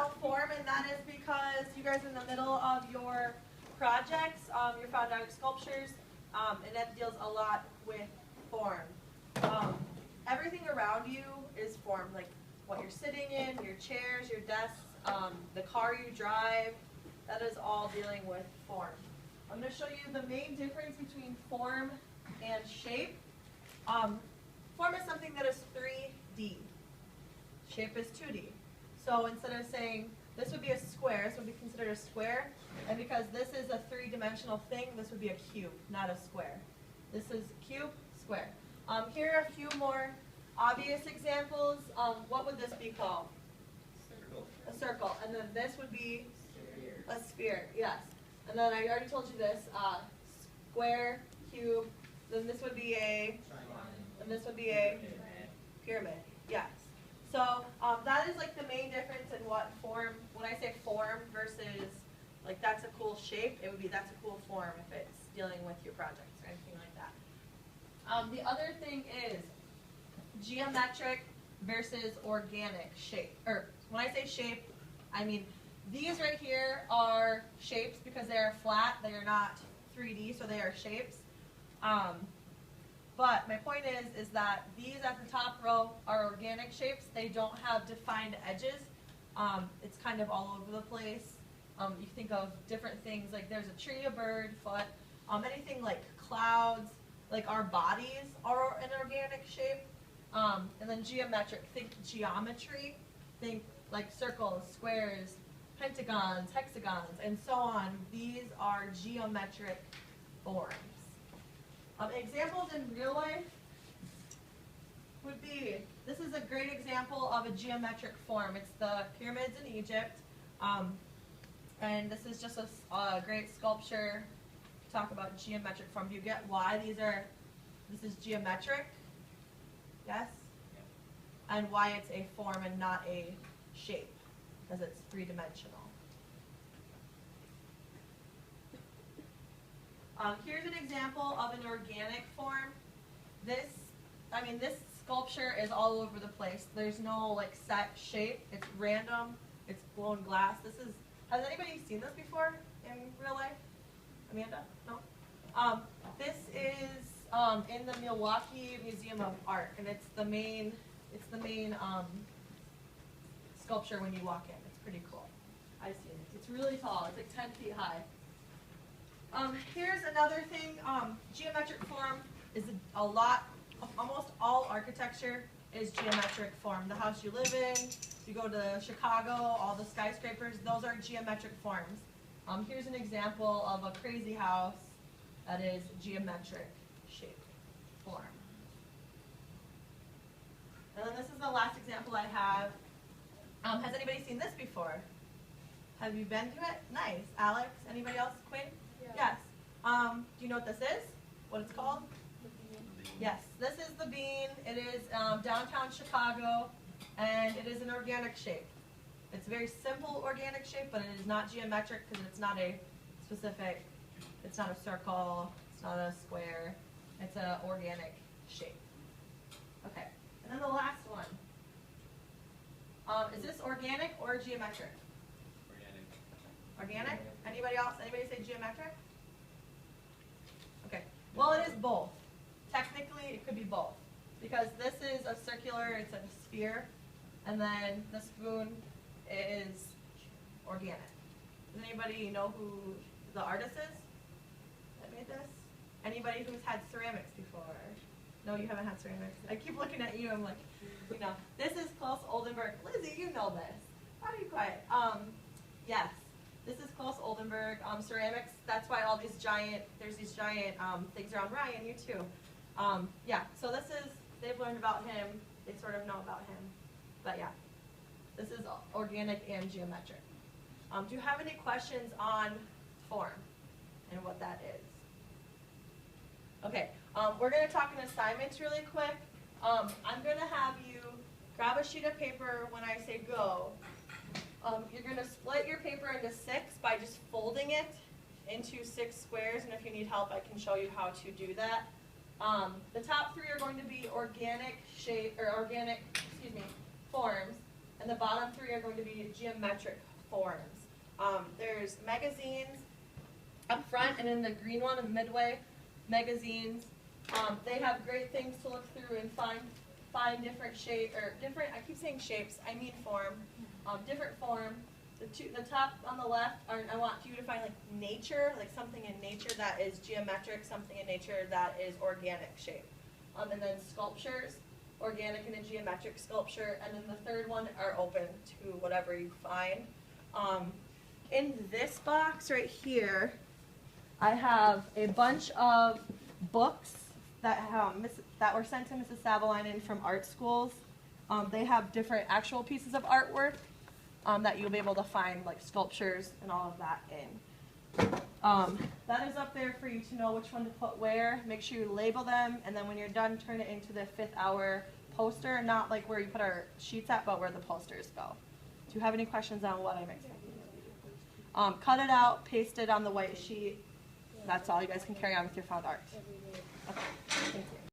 about form, and that is because you guys are in the middle of your projects, your found art sculptures, and that deals a lot with form. Everything around you is form, like what you're sitting in, your chairs, your desks, the car you drive, that is all dealing with form. I'm going to show you the main difference between form and shape. Form is something that is 3D. Shape is 2D. So instead of saying this would be a square, this would be considered a square, and because this is a three-dimensional thing, this would be a cube, not a square. This is cube, square. Here are a few more obvious examples. What would this be called? Circle. A circle. And then this would be a sphere, yes. And then I already told you this, square, cube, then this would be a, and this would be a pyramid, yes. So that is like the main difference in what form, when I say form versus like that's a cool shape, it would be that's a cool form if it's dealing with your projects or anything like that. The other thing is geometric versus organic shape. Or when I say shape, I mean these right here are shapes because they are flat, they are not 3D, so they are shapes. But my point is that these at the top row are organic shapes. They don't have defined edges. It's kind of all over the place. You think of different things like there's a tree, a bird, foot, anything like clouds, like our bodies are an organic shape. And then geometric, think geometry, think like circles, squares, pentagons, hexagons, and so on. These are geometric forms. Examples in real life would be, this is a great example of a geometric form. It's the pyramids in Egypt. And this is just a great sculpture to talk about geometric form. Do you get why this is geometric? Yes? Yeah. And why it's a form and not a shape, because it's three-dimensional. Here's an example of an organic form. This sculpture is all over the place. There's no like set shape. It's random. It's blown glass. Has anybody seen this before in real life? Amanda? No? This is in the Milwaukee Museum of Art, and it's the main sculpture when you walk in. It's pretty cool. I've seen it. It's really tall. It's like 10 feet high. Here's another thing. Geometric form is almost all architecture is geometric form. The house you live in, you go to Chicago, all the skyscrapers, those are geometric forms. Here's an example of a crazy house that is geometric shape form. And then this is the last example I have. Has anybody seen this before? Have you been to it? Nice. Alex? Anybody else? Quinn? Yeah. Yes. Do you know what this is? What it's called? The bean. Yes. This is the bean. It is downtown Chicago, and it is an organic shape. It's a very simple organic shape, but it is not geometric because it's not a specific, it's not a circle, it's not a square. It's an organic shape. Okay. And then the last one. Is this organic or geometric? Organic? Anybody else? Anybody say geometric? Okay. Well, it is both. Technically, it could be both. Because this is a circular, it's a sphere, and then the spoon is organic. Does anybody know who the artist is that made this? Anybody who's had ceramics before? No, you haven't had ceramics. I keep looking at you, I'm like, you know. This is Claes Oldenburg. Lizzie, you know this. How are you quiet? Yes. This is Claes Oldenburg, ceramics. That's why all these there's these giant things around Ryan, you too. Yeah, so they've learned about him. They sort of know about him. But yeah, this is organic and geometric. Do you have any questions on form and what that is? Okay, we're going to talk in assignments really quick. I'm going to have you grab a sheet of paper when I say go. You're going to split your paper into 6 by just folding it into 6 squares, and if you need help, I can show you how to do that. The top 3 are going to be organic forms, and and the bottom three are going to be geometric forms. There's magazines up front, and in the green one in the midway, magazines. They have great things to look through and find different shape or different. I keep saying shapes. I mean form. Different form. The top on the left are. I want you to find like nature, like something in nature that is geometric, something in nature that is organic shape. And then sculptures, organic and a geometric sculpture, and then the third one are open to whatever you find. In this box right here, I have a bunch of books that were sent to Mrs. Savalainen from art schools. They have different actual pieces of artwork that you'll be able to find, like sculptures and all of that in. That is up there for you to know which one to put where. Make sure you label them, and then when you're done, turn it into the 5th hour poster, not like where you put our sheets at, but where the posters go. Do you have any questions on what I'm explaining? Cut it out, paste it on the white sheet. That's all. You guys can carry on with your found art. Okay, thank you.